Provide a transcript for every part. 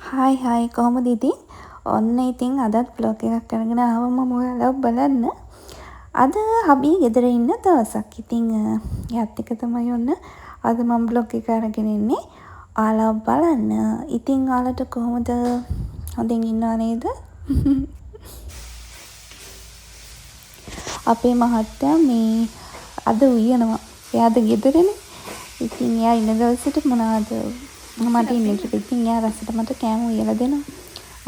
Hi කොහොමද ඉතින්? ඔන්න ඉතින් අදත් බ්ලොග් එකක් අරගෙන ආවම ඔයාලව බලන්න. අද හබී ගෙදර ඉන්න දවසක්. ඉතින් එයාත් එක්ක තමයි ඔන්න අද මම බ්ලොග් එක අරගෙන ඉන්නේ. ඔයාලව බලන්න. ඉතින් ඔයාලට කොහොමද? හොඳින් ඉන්නව නේද? අපේ මහත්තයා මේ අද උයනවා. එයාද ගෙදරනේ. ඉතින් එයා ඉන්න දවසට මොනවද මට ඉන්න කියලා ඉතින් එයා රසට මට කෑම උයලා දෙනවා.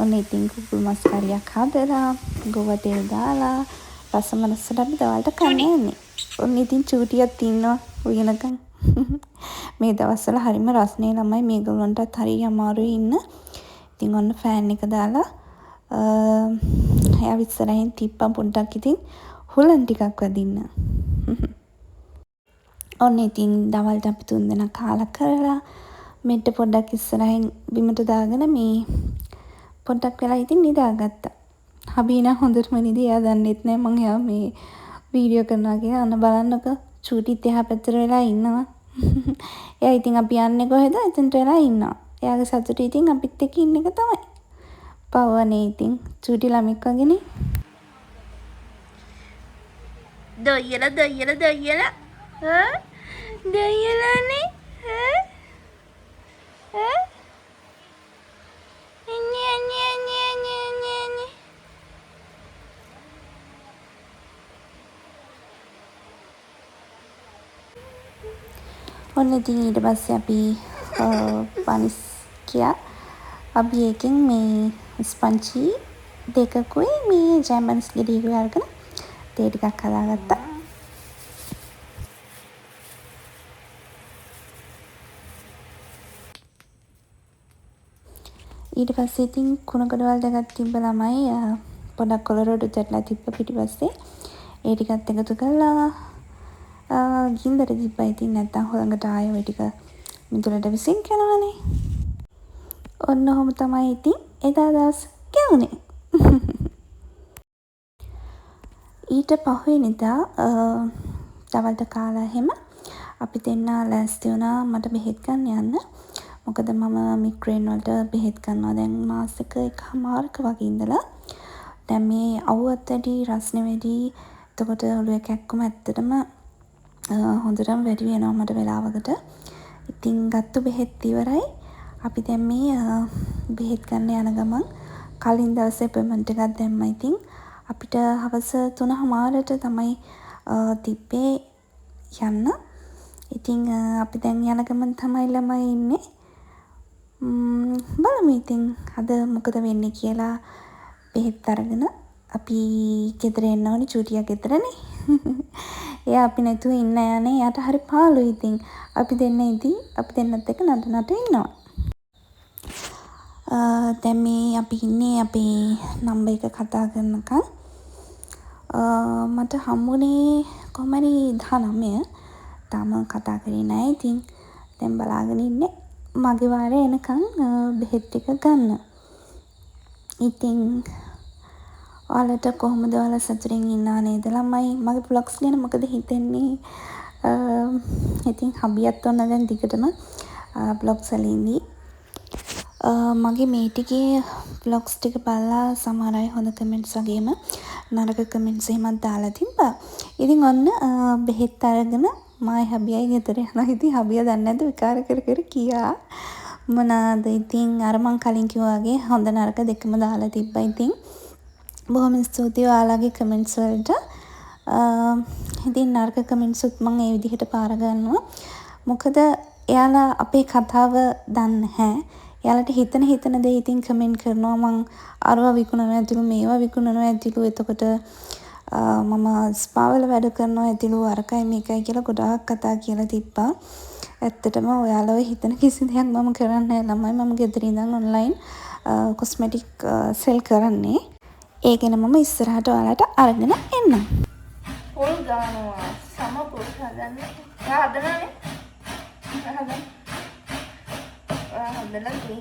ඔන්න ඉතින් කුකුල් මස් කරියක් හදලා, ගොව තෙල් දාලා, රසම රසට අපි දවල්ට කන්න යන්නේ. ඔන්න ඉතින් චූටියක් ඉන්නවා උයනකම්. මේ දවස්වල හරිම රස්නේ ළමයි මේගොල්ලන්ටත් හරි අමාරුයි ඉන්න. ඉතින් ඔන්න ෆෑන් එක දාලා එයා ඉස්සරහින් තිප්පා පොඩ්ඩක් ඉතින් හුලන් ටිකක් වදින්න. ඔන්න ඉතින් දවල්ට අපි 3 දෙනා කාලා කරලා මෙට්ට පොඩ්ඩක් ඉස්සරහින් බිමට දාගෙන මේ පොඩ්ඩක් වෙලා ඉතින් නිදාගත්තා. හබී නම් හොඳටම නිදි. එයා දන්නෙත් නෑ මං එයා මේ වීඩියෝ කරනවා කියලා. අන්න බලන්නකෝ චූටිත් එහා පැත්තට වෙලා ඉන්නවා. එයා ඉතින් අපි යන්නේ කොහෙද? එතනට වෙලා ඉන්නවා. එයාගේ සතුට ඉතින් අපිත් එක්ක ඉන්න එක තමයි. පවනේ ඉතින් චූටි ළමෙක් වගේනේ. දොයියලා දොයියලානේ ඔන්න ඉතින් ඊට පස්සේ අපි පනිස් ගියා. අපි එකෙන් මේ ස්පංචි දෙකකුයි මේ ජැමන්ස් ගෙඩියකුයි අරගෙන තේ ටිකක් හදාගත්තා. ඊට පස්සේ ඉතින් කුණ ගොඩවල් දෙකක් තිබ්බ ළමයි පොඩක් කොලරොඩු තැටලා තිබ්බ පිටිපස්සේ ඒ ටිකත් එකතු කරලා ගින්දර තිබ්බා. ඉතින් නැත්තම් හොළඟට ආයෙ ওই ටික මිදුලට විසින් කරනවානේ. ඔන්න ඔහොම තමයි ඉතින් එදා දවස් ගෙවුනේ. ඊට පහුවෙනිදා දවල්ට කාලා එහෙම අපි දෙන්න ලෑස්ති වුණා මට බෙහෙත් ගන්න යන්න. මොකද මම මිග්‍රේන් වලට බෙහෙත් ගන්නවා දැන් මාසෙක එකමාරක වගේ ඉඳලා. දැන් මේ අවුවත් වැඩි, රස්නේ වැඩි. එතකොට ඔළුවේ කැක්කුම ඇත්තටම හොඳටම වැඩි වෙනවා මට වෙලාවකට. ඉතින් ගත්තු බෙහෙත් ඉවරයි. අපි දැන් මේ බෙහෙත් ගන්න යන ගමන් කලින් දවසේ අපොයින්ට්මන්ට් එකක් දැම්මා. ඉතින් අපිට හවස 3:00ට තමයි තිබ්බේ යන්න. ඉතින් අපි දැන් යන ගමන් තමයි ළමයි ඉන්නේ. බලමු ඉතින් අද මොකද වෙන්නේ කියලා. බෙහෙත් අරගෙන අපි ගෙදර එන්න ඕනේ. චූටියා ගෙදරනේ. එයා අපි නැතුව ඉන්න යන්නේ. එයාට හරි පාළුයි. ඉතින් අපි දෙන්න ඉදී අපි දෙන්නත් එක්ක නට ඉන්නවා. දැන් මේ අපි ඉන්නේ අපේ නම්බර් එක කතා කරනකම් මට හම්බුනේ කොහමරි 19. තාම කතා කරේ නැහැ. ඉතින් දැන් බලාගෙන ඉන්නේ මගේ වාරේ එනකන් බෙහෙත් ටික ගන්න. ඉතින් ඔයාලට කොහොමද? ඔයාලා සතුටින් ඉන්නා නේද ළමයි? මගේ vlogs ගැන මොකද හිතෙන්නේ? ඉතින් හබියත් ඔන්න දැන් දිගටම vlogs වල ඉඳී. මගේ මේ ටිකේ vlogs ටික බලලා සමහර අය හොඳ කමෙන්ට්ස් වගේම නරක කමෙන්ට්ස් එහෙමත් දාලා තිබ්බා. ඉතින් ඔන්න බෙහෙත් අරගෙන මායි හබියයි ගෙදර යනවා. ඉතින් හබියා දන්නේ නැද්ද විකාර කර කියා මොනවාද. ඉතින් අර මං කලින් කිව්වා වගේ හොඳ නරක දෙකම දාලා තිබ්බා. ඉතින් බොහොම ස්තුතියි ඔයාලගේ කමෙන්ට්ස් වලට. ඉතින් නරක කමෙන්ට්ස් උත් මම ඒ විදිහට පාර ගන්නවා. මොකද එයාලා අපේ කතාව දන්නේ නැහැ. එයාලට හිතන දේ ඉතින් කමෙන්ට් කරනවා. මං අරවා විකුණනවා ඇතිලු මේවා විකුණනවා ඇතිලු. එතකොට මම ස්පාවල වැඩ කරනවා ඇතිලු අරකයි මේකයි කියලා ගොඩාක් කතා කියලා තිබ්බා. ඇත්තටම ඔයාලව හිතන කිසි දෙයක් මම කරන්නේ නැහැ ළමයි. මම ගෙදර ඉඳන් ඔන්ලයින් කොස්මෙටික් සෙල් කරන්නේ. ඒ ගැන මම ඉස්සරහට ඔයාලට අරගෙන එන්නම්. පොල් ගානවා සම පොල් හදන්නේ. හදනනේ.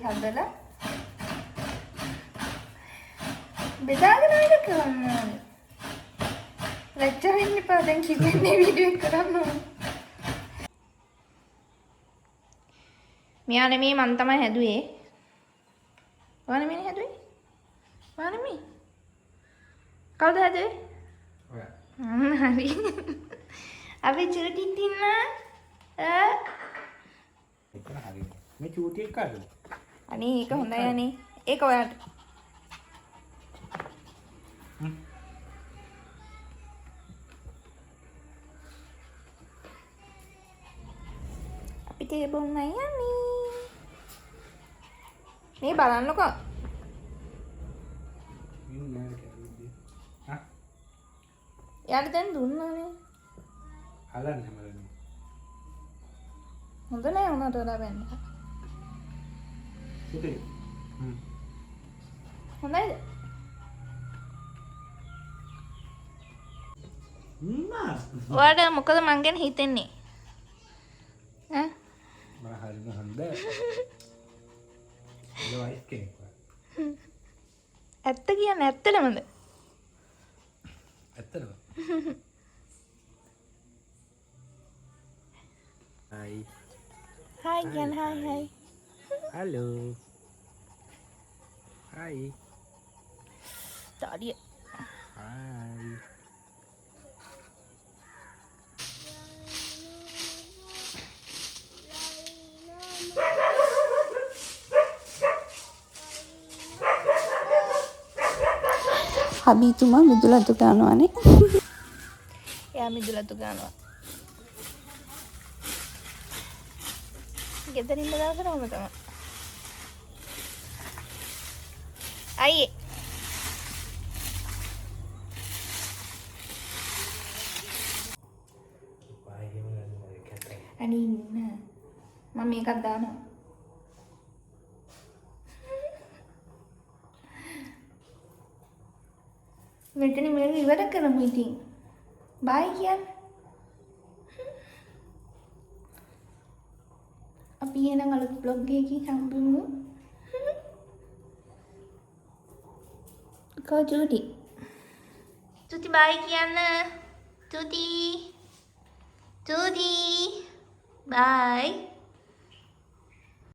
හදලා බෙදාගෙන වැඩ කරන්න ඕනේ. ලැජ්ජා වෙන්න එපා. දැන් කිව්වනේ වීඩියෝ එක කරන්න ඕනේ. මෙයා නෙමෙයි මං තමයි හැදුවේ. වානමිනේ හැදුවේ? වානමි. කවුද හැදුවේ? ඔයා. හරි. අපි චූටි තින්න. ඒක හරි. මේ චූටි එක කාටද? අනේ ඒක හොඳයි අනේ. ඒක ඔයාට. අපිට ඒ බොන්නයි යන්නේ. මේ බලන්නකෝ. යාට දැන් දුන්නානේ. හලන්නේ මලන්නේ. හොඳ නෑ උනාට වඩා වෙන්න. චූටි. හොඳයිද? ඔයාට මොකද මං ගැන හිතෙන්නේ? ඈ? මම හරිම හොඳ. ලොයිස් කෙනෙක්. ඇත්ත කියන්නේ ඇත්තටමද? ඇත්තද? Hai. Hai Gian, hai. Halo. Hai. Tak dia. Hai. හබීතුමා මිදුලතු ගන්නවානේ. එයා මිදුලතු ගන්නවා. ගෙදරින් දවසට ඔහොම තමයි. අයියේ. අනේ ඉන්න. මම මේකක් දානවා. මෙතන මේක ඉවර කරමු ඉතින්. බයි කියන්න. අපි එහෙනම් අලුත් බ්ලොග් එකකින් හම්බෙමු. කෝ චූටි. චූටි බයි කියන්න. චූටි. චූටි. බයි.